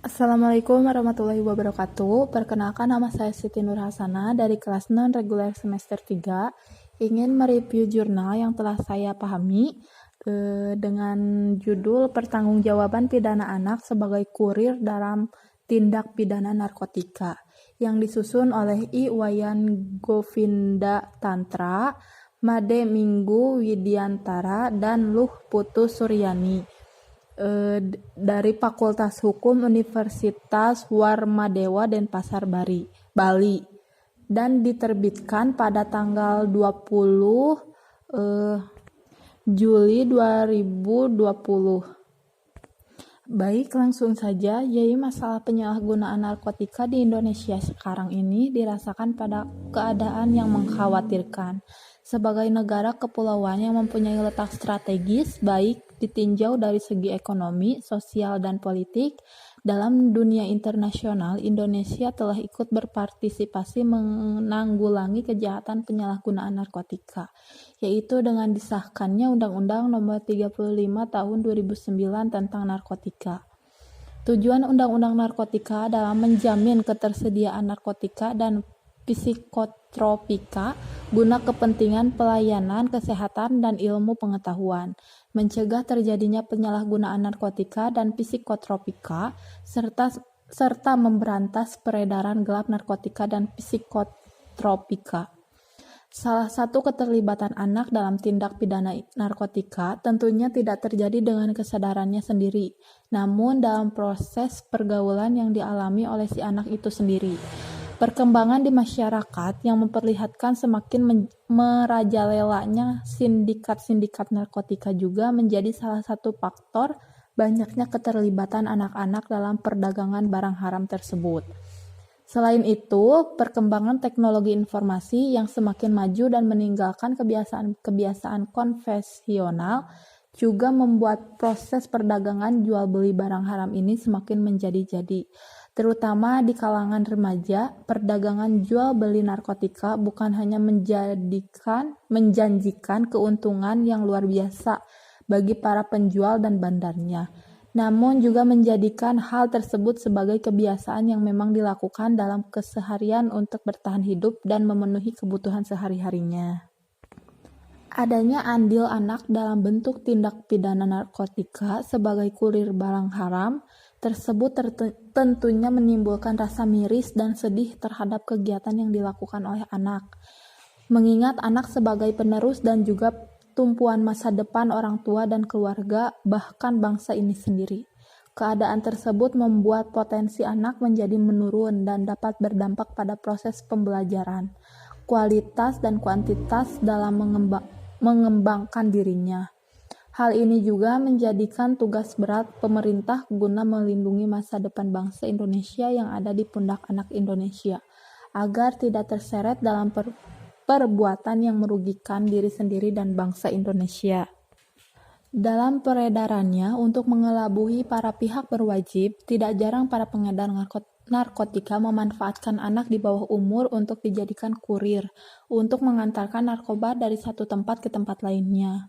Assalamualaikum warahmatullahi wabarakatuh. Perkenalkan, nama saya Siti Nur Hasana dari kelas non reguler semester 3. Ingin mereview jurnal yang telah saya pahami dengan judul Pertanggungjawaban Pidana Anak sebagai Kurir dalam Tindak Pidana Narkotika yang disusun oleh I. Wayan Govinda Tantra, Made Minggu Widiantara, dan Luh Putu Suryani dari Fakultas Hukum Universitas Warmadewa Denpasar Bali, dan diterbitkan pada tanggal 20 Juli 2020. Baik, langsung saja. Jadi masalah penyalahgunaan narkotika di Indonesia sekarang ini dirasakan pada keadaan yang mengkhawatirkan. Sebagai negara kepulauan yang mempunyai letak strategis, baik ditinjau dari segi ekonomi, sosial, dan politik, dalam dunia internasional, Indonesia telah ikut berpartisipasi menanggulangi kejahatan penyalahgunaan narkotika, yaitu dengan disahkannya Undang-Undang Nomor 35 Tahun 2009 tentang narkotika. Tujuan Undang-Undang Narkotika adalah menjamin ketersediaan narkotika dan psikotropika guna kepentingan pelayanan kesehatan dan ilmu pengetahuan, mencegah terjadinya penyalahgunaan narkotika dan psikotropika, serta memberantas peredaran gelap narkotika dan psikotropika. Salah satu keterlibatan anak dalam tindak pidana narkotika tentunya tidak terjadi dengan kesadarannya sendiri, namun dalam proses pergaulan yang dialami oleh si anak itu sendiri. Perkembangan di masyarakat yang memperlihatkan semakin merajalelanya sindikat-sindikat narkotika juga menjadi salah satu faktor banyaknya keterlibatan anak-anak dalam perdagangan barang haram tersebut. Selain itu, perkembangan teknologi informasi yang semakin maju dan meninggalkan kebiasaan-kebiasaan konvensional juga membuat proses perdagangan jual beli barang haram ini semakin menjadi-jadi. Terutama di kalangan remaja, perdagangan jual beli narkotika bukan hanya menjanjikan keuntungan yang luar biasa bagi para penjual dan bandarnya, namun juga menjadikan hal tersebut sebagai kebiasaan yang memang dilakukan dalam keseharian untuk bertahan hidup dan memenuhi kebutuhan sehari-harinya. Adanya andil anak dalam bentuk tindak pidana narkotika sebagai kurir barang haram tersebut tentunya menimbulkan rasa miris dan sedih terhadap kegiatan yang dilakukan oleh anak. Mengingat anak sebagai penerus dan juga tumpuan masa depan orang tua dan keluarga, bahkan bangsa ini sendiri. Keadaan tersebut membuat potensi anak menjadi menurun dan dapat berdampak pada proses pembelajaran, kualitas dan kuantitas dalam mengembangkan dirinya. Hal ini juga menjadikan tugas berat pemerintah guna melindungi masa depan bangsa Indonesia yang ada di pundak anak Indonesia, agar tidak terseret dalam perbuatan yang merugikan diri sendiri dan bangsa Indonesia. Dalam peredarannya, untuk mengelabui para pihak berwajib, tidak jarang para pengedar narkotika memanfaatkan anak di bawah umur untuk dijadikan kurir, untuk mengantarkan narkoba dari satu tempat ke tempat lainnya.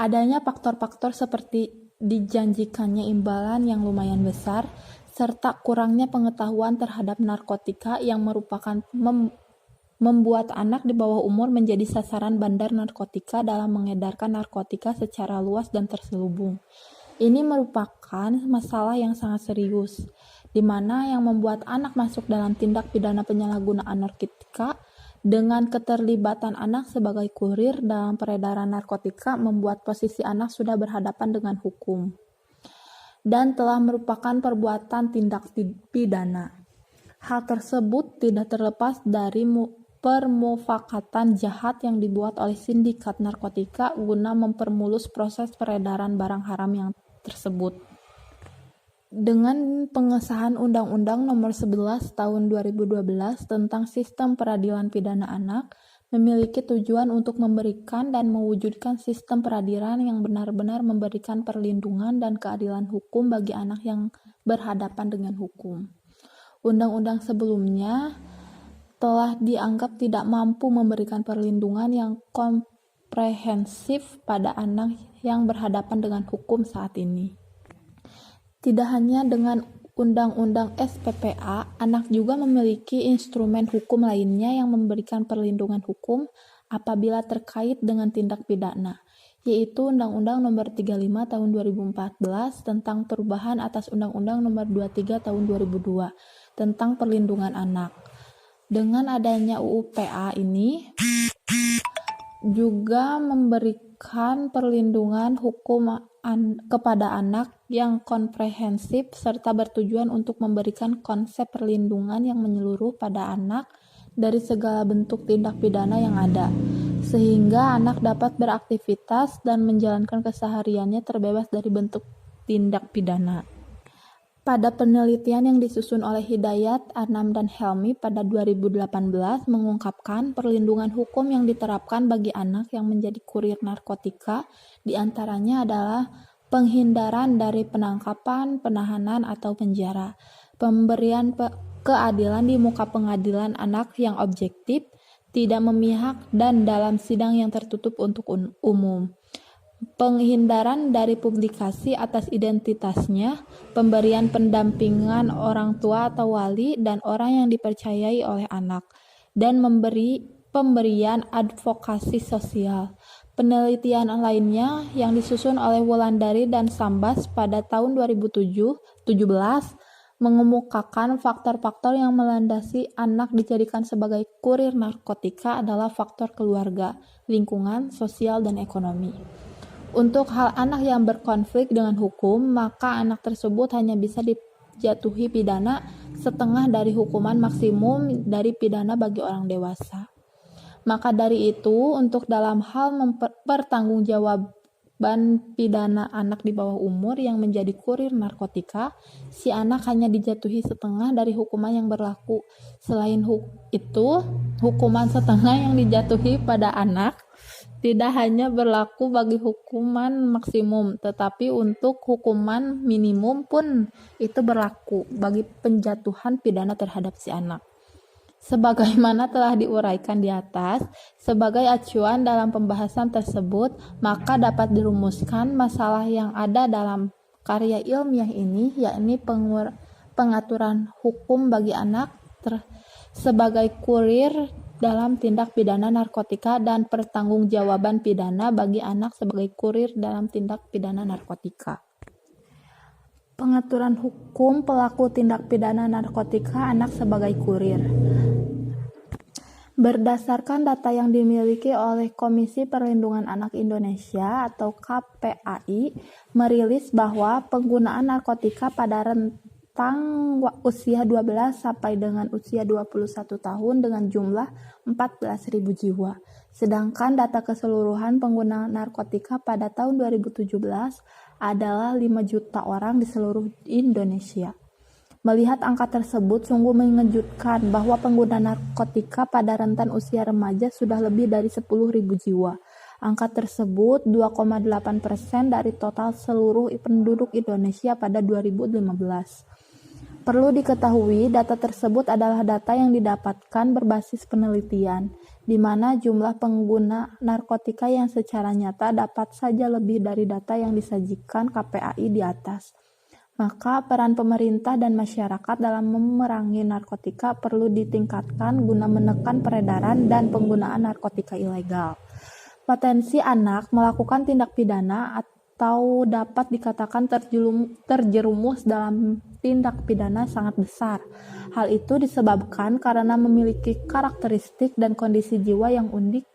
Adanya faktor-faktor seperti dijanjikannya imbalan yang lumayan besar, serta kurangnya pengetahuan terhadap narkotika yang merupakan membuat anak di bawah umur menjadi sasaran bandar narkotika dalam mengedarkan narkotika secara luas dan terselubung. Ini merupakan masalah yang sangat serius, di mana yang membuat anak masuk dalam tindak pidana penyalahgunaan narkotika dengan keterlibatan anak sebagai kurir dalam peredaran narkotika membuat posisi anak sudah berhadapan dengan hukum dan telah merupakan perbuatan tindak pidana. Hal tersebut tidak terlepas dari permufakatan jahat yang dibuat oleh sindikat narkotika guna mempermulus proses peredaran barang haram yang tersebut. Dengan pengesahan Undang-Undang Nomor 11 Tahun 2012 tentang Sistem Peradilan Pidana Anak, memiliki tujuan untuk memberikan dan mewujudkan sistem peradilan yang benar-benar memberikan perlindungan dan keadilan hukum bagi anak yang berhadapan dengan hukum. Undang-undang sebelumnya telah dianggap tidak mampu memberikan perlindungan yang komprehensif pada anak yang berhadapan dengan hukum saat ini. Tidak hanya dengan Undang-Undang SPPA, anak juga memiliki instrumen hukum lainnya yang memberikan perlindungan hukum apabila terkait dengan tindak pidana, yaitu Undang-Undang Nomor 35 Tahun 2014 tentang perubahan atas Undang-Undang Nomor 23 Tahun 2002 tentang perlindungan anak. Dengan adanya UU PA ini juga memberikan perlindungan hukum kepada anak yang komprehensif serta bertujuan untuk memberikan konsep perlindungan yang menyeluruh pada anak dari segala bentuk tindak pidana yang ada, sehingga anak dapat beraktivitas dan menjalankan kesehariannya terbebas dari bentuk tindak pidana. Pada penelitian yang disusun oleh Hidayat, Anam, dan Helmi pada 2018 mengungkapkan perlindungan hukum yang diterapkan bagi anak yang menjadi kurir narkotika diantaranya adalah penghindaran dari penangkapan, penahanan, atau penjara, pemberian keadilan di muka pengadilan anak yang objektif, tidak memihak, dan dalam sidang yang tertutup untuk umum. Penghindaran dari publikasi atas identitasnya, pemberian pendampingan orang tua atau wali dan orang yang dipercayai oleh anak, dan pemberian advokasi sosial. Penelitian lainnya yang disusun oleh Wulandari dan Sambas pada tahun 2017 mengemukakan faktor-faktor yang melandasi anak dijadikan sebagai kurir narkotika adalah faktor keluarga, lingkungan, sosial, dan ekonomi. Untuk hal anak yang berkonflik dengan hukum, maka anak tersebut hanya bisa dijatuhi pidana setengah dari hukuman maksimum dari pidana bagi orang dewasa. Maka dari itu, untuk dalam hal pertanggungjawaban pidana anak di bawah umur yang menjadi kurir narkotika, si anak hanya dijatuhi setengah dari hukuman yang berlaku. Selain itu, hukuman setengah yang dijatuhi pada anak tidak hanya berlaku bagi hukuman maksimum, tetapi untuk hukuman minimum pun itu berlaku bagi penjatuhan pidana terhadap si anak. Sebagaimana telah diuraikan di atas, sebagai acuan dalam pembahasan tersebut, maka dapat dirumuskan masalah yang ada dalam karya ilmiah ini, yakni pengaturan hukum bagi anak sebagai kurir dalam tindak pidana narkotika dan pertanggungjawaban pidana bagi anak sebagai kurir dalam tindak pidana narkotika. Pengaturan hukum pelaku tindak pidana narkotika anak sebagai kurir. Berdasarkan data yang dimiliki oleh Komisi Perlindungan Anak Indonesia atau KPAI, merilis bahwa penggunaan narkotika pada rentang usia 12 sampai dengan usia 21 tahun dengan jumlah 14.000 jiwa. Sedangkan data keseluruhan pengguna narkotika pada tahun 2017 adalah 5 juta orang di seluruh Indonesia. Melihat angka tersebut sungguh mengejutkan bahwa pengguna narkotika pada rentan usia remaja sudah lebih dari 10.000 jiwa. Angka tersebut 2,8% dari total seluruh penduduk Indonesia pada 2015. Perlu diketahui, data tersebut adalah data yang didapatkan berbasis penelitian, di mana jumlah pengguna narkotika yang secara nyata dapat saja lebih dari data yang disajikan KPAI di atas. Maka peran pemerintah dan masyarakat dalam memerangi narkotika perlu ditingkatkan guna menekan peredaran dan penggunaan narkotika ilegal. Potensi anak melakukan tindak pidana atau dapat dikatakan terjerumus dalam tindak pidana sangat besar. Hal itu disebabkan karena memiliki karakteristik dan kondisi jiwa yang unik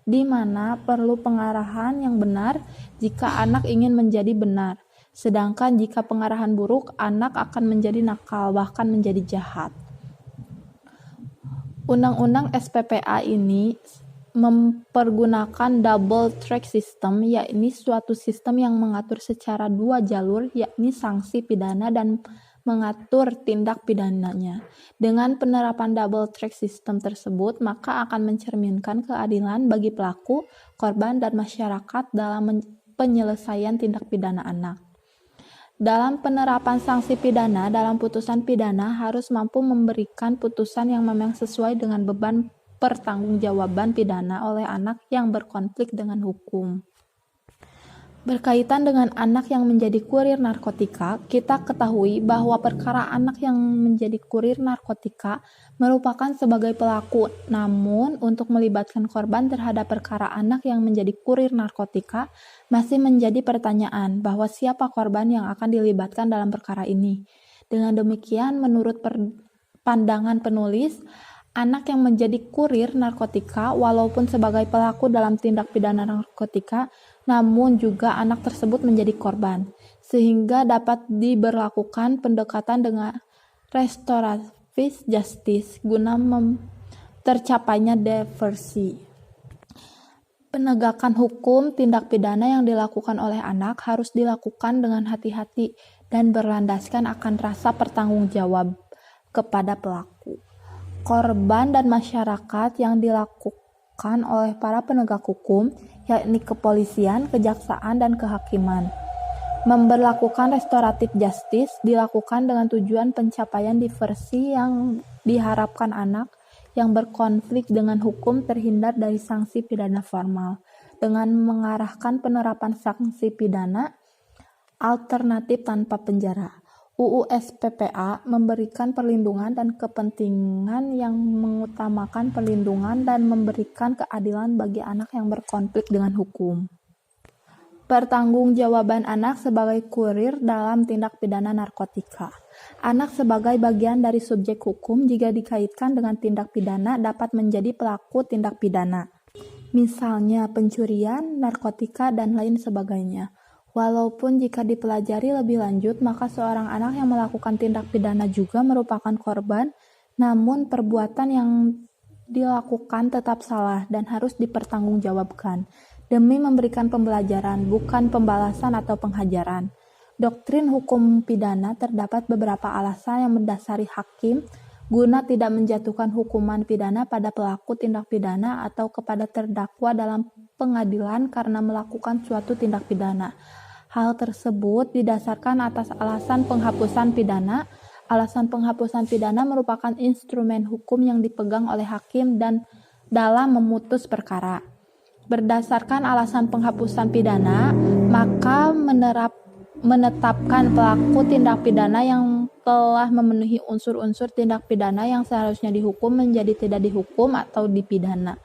di mana perlu pengarahan yang benar jika anak ingin menjadi benar. Sedangkan jika pengarahan buruk, anak akan menjadi nakal, bahkan menjadi jahat. Undang-Undang SPPA ini mempergunakan double track system, yakni suatu sistem yang mengatur secara dua jalur, yakni sanksi pidana dan mengatur tindak pidananya. Dengan penerapan double track system tersebut, maka akan mencerminkan keadilan bagi pelaku, korban, dan masyarakat dalam penyelesaian tindak pidana anak. Dalam penerapan sanksi pidana, dalam putusan pidana harus mampu memberikan putusan yang memang sesuai dengan beban pertanggungjawaban pidana oleh anak yang berkonflik dengan hukum. Berkaitan dengan anak yang menjadi kurir narkotika, kita ketahui bahwa perkara anak yang menjadi kurir narkotika merupakan sebagai pelaku. Namun, untuk melibatkan korban terhadap perkara anak yang menjadi kurir narkotika masih menjadi pertanyaan bahwa siapa korban yang akan dilibatkan dalam perkara ini. Dengan demikian, menurut pandangan penulis, anak yang menjadi kurir narkotika walaupun sebagai pelaku dalam tindak pidana narkotika, namun juga anak tersebut menjadi korban, sehingga dapat diberlakukan pendekatan dengan restoratif justice guna tercapainya diversi. Penegakan hukum tindak pidana yang dilakukan oleh anak harus dilakukan dengan hati-hati dan berlandaskan akan rasa pertanggungjawab kepada pelaku, korban, dan masyarakat yang dilakukan oleh para penegak hukum, yakni kepolisian, kejaksaan, dan kehakiman. Memberlakukan restoratif justice dilakukan dengan tujuan pencapaian diversi yang diharapkan anak yang berkonflik dengan hukum terhindar dari sanksi pidana formal, dengan mengarahkan penerapan sanksi pidana alternatif tanpa penjara. UU SPPA memberikan perlindungan dan kepentingan yang mengutamakan perlindungan dan memberikan keadilan bagi anak yang berkonflik dengan hukum. Pertanggungjawaban anak sebagai kurir dalam tindak pidana narkotika. Anak sebagai bagian dari subjek hukum jika dikaitkan dengan tindak pidana dapat menjadi pelaku tindak pidana. Misalnya pencurian, narkotika, dan lain sebagainya. Walaupun jika dipelajari lebih lanjut, maka seorang anak yang melakukan tindak pidana juga merupakan korban, namun perbuatan yang dilakukan tetap salah dan harus dipertanggungjawabkan, demi memberikan pembelajaran, bukan pembalasan atau penghajaran. Doktrin hukum pidana terdapat beberapa alasan yang mendasari hakim guna tidak menjatuhkan hukuman pidana pada pelaku tindak pidana atau kepada terdakwa dalam pengadilan karena melakukan suatu tindak pidana. Hal tersebut didasarkan atas alasan penghapusan pidana. Alasan penghapusan pidana merupakan instrumen hukum yang dipegang oleh hakim dan dalam memutus perkara. Berdasarkan alasan penghapusan pidana, maka menetapkan pelaku tindak pidana yang telah memenuhi unsur-unsur tindak pidana yang seharusnya dihukum menjadi tidak dihukum atau dipidana.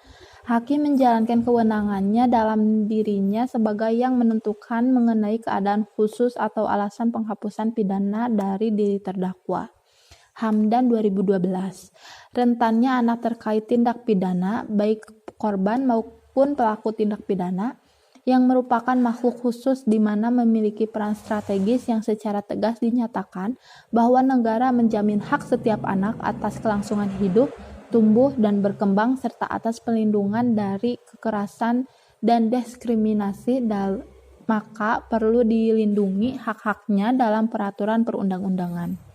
Hakim menjalankan kewenangannya dalam dirinya sebagai yang menentukan mengenai keadaan khusus atau alasan penghapusan pidana dari diri terdakwa. Hamdan 2012. Rentannya anak terkait tindak pidana, baik korban maupun pelaku tindak pidana, yang merupakan makhluk khusus di mana memiliki peran strategis yang secara tegas dinyatakan bahwa negara menjamin hak setiap anak atas kelangsungan hidup, tumbuh, dan berkembang, serta atas pelindungan dari kekerasan dan diskriminasi, maka perlu dilindungi hak-haknya dalam peraturan perundang-undangan.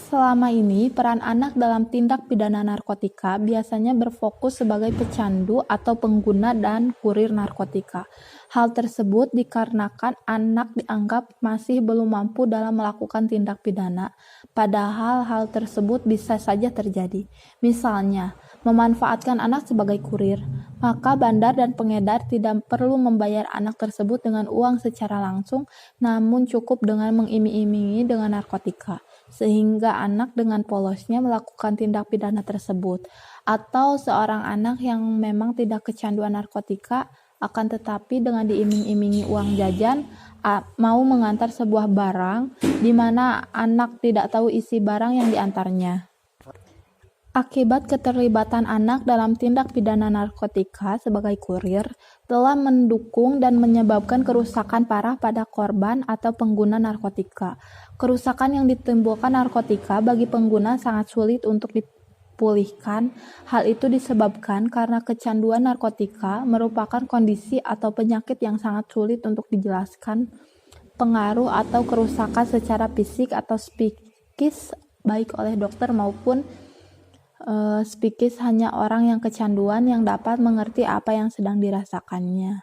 Selama ini, peran anak dalam tindak pidana narkotika biasanya berfokus sebagai pecandu atau pengguna dan kurir narkotika. Hal tersebut dikarenakan anak dianggap masih belum mampu dalam melakukan tindak pidana, padahal hal tersebut bisa saja terjadi. Misalnya, memanfaatkan anak sebagai kurir, maka bandar dan pengedar tidak perlu membayar anak tersebut dengan uang secara langsung, namun cukup dengan mengiming-imingi dengan narkotika, sehingga anak dengan polosnya melakukan tindak pidana tersebut. Atau seorang anak yang memang tidak kecanduan narkotika, akan tetapi dengan diiming-imingi uang jajan, mau mengantar sebuah barang di mana anak tidak tahu isi barang yang diantarnya. Akibat keterlibatan anak dalam tindak pidana narkotika sebagai kurir telah mendukung dan menyebabkan kerusakan parah pada korban atau pengguna narkotika. Kerusakan yang ditimbulkan narkotika bagi pengguna sangat sulit untuk dipulihkan. Hal itu disebabkan karena kecanduan narkotika merupakan kondisi atau penyakit yang sangat sulit untuk dijelaskan. Pengaruh atau kerusakan secara fisik atau psikis baik oleh dokter maupun psikis hanya orang yang kecanduan yang dapat mengerti apa yang sedang dirasakannya.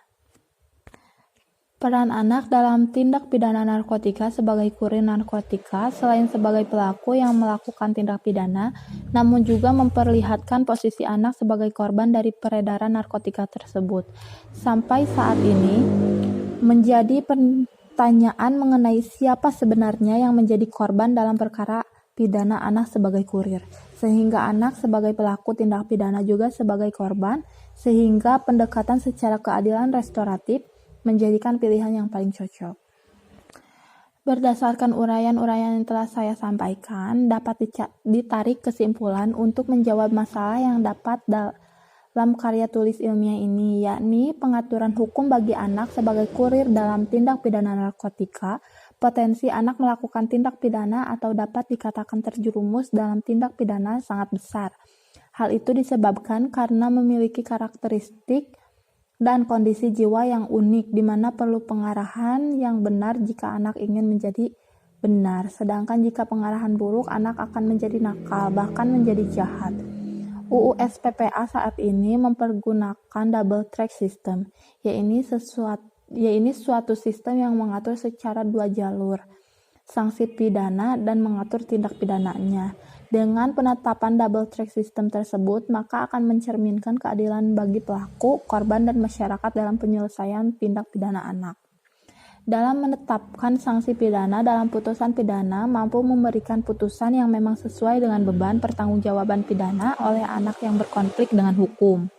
Peran anak dalam tindak pidana narkotika sebagai kurir narkotika selain sebagai pelaku yang melakukan tindak pidana, namun juga memperlihatkan posisi anak sebagai korban dari peredaran narkotika tersebut. Sampai saat ini, menjadi pertanyaan mengenai siapa sebenarnya yang menjadi korban dalam perkara pidana anak sebagai kurir, sehingga anak sebagai pelaku tindak pidana juga sebagai korban, sehingga pendekatan secara keadilan restoratif menjadikan pilihan yang paling cocok. Berdasarkan uraian-uraian yang telah saya sampaikan, dapat ditarik kesimpulan untuk menjawab masalah yang dapat dalam karya tulis ilmiah ini, yakni pengaturan hukum bagi anak sebagai kurir dalam tindak pidana narkotika, potensi anak melakukan tindak pidana atau dapat dikatakan terjerumus dalam tindak pidana sangat besar. Hal itu disebabkan karena memiliki karakteristik dan kondisi jiwa yang unik, di mana perlu pengarahan yang benar jika anak ingin menjadi benar, sedangkan jika pengarahan buruk, anak akan menjadi nakal, bahkan menjadi jahat. UU SPPA saat ini mempergunakan double track system, yaitu suatu sistem yang mengatur secara dua jalur, sanksi pidana dan mengatur tindak pidananya. Dengan penetapan double track system tersebut, maka akan mencerminkan keadilan bagi pelaku, korban, dan masyarakat dalam penyelesaian tindak pidana anak. Dalam menetapkan sanksi pidana dalam putusan pidana, mampu memberikan putusan yang memang sesuai dengan beban pertanggungjawaban pidana oleh anak yang berkonflik dengan hukum.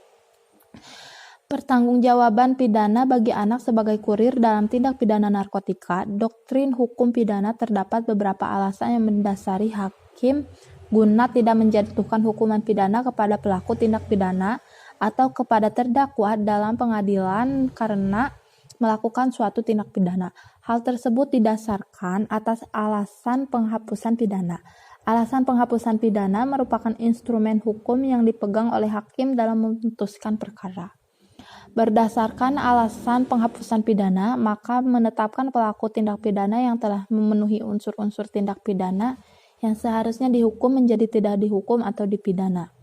Pertanggungjawaban pidana bagi anak sebagai kurir dalam tindak pidana narkotika. Doktrin hukum pidana terdapat beberapa alasan yang mendasari hakim guna tidak menjatuhkan hukuman pidana kepada pelaku tindak pidana atau kepada terdakwa dalam pengadilan karena melakukan suatu tindak pidana. Hal tersebut didasarkan atas alasan penghapusan pidana. Alasan penghapusan pidana merupakan instrumen hukum yang dipegang oleh hakim dalam memutuskan perkara. Berdasarkan alasan penghapusan pidana, maka menetapkan pelaku tindak pidana yang telah memenuhi unsur-unsur tindak pidana yang seharusnya dihukum menjadi tidak dihukum atau dipidana.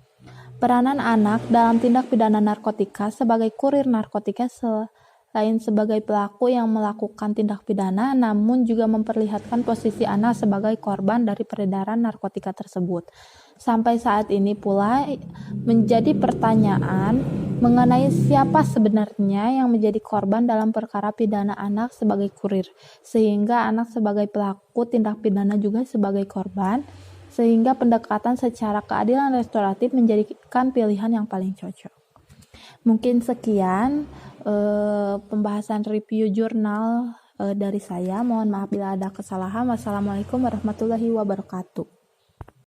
Peranan anak dalam tindak pidana narkotika sebagai kurir narkotika selain sebagai pelaku yang melakukan tindak pidana, namun juga memperlihatkan posisi anak sebagai korban dari peredaran narkotika tersebut. Sampai saat ini pula menjadi pertanyaan mengenai siapa sebenarnya yang menjadi korban dalam perkara pidana anak sebagai kurir, sehingga anak sebagai pelaku tindak pidana juga sebagai korban, sehingga pendekatan secara keadilan restoratif menjadikan pilihan yang paling cocok. Mungkin sekian pembahasan review jurnal dari saya. Mohon maaf bila ada kesalahan. Wassalamualaikum warahmatullahi wabarakatuh.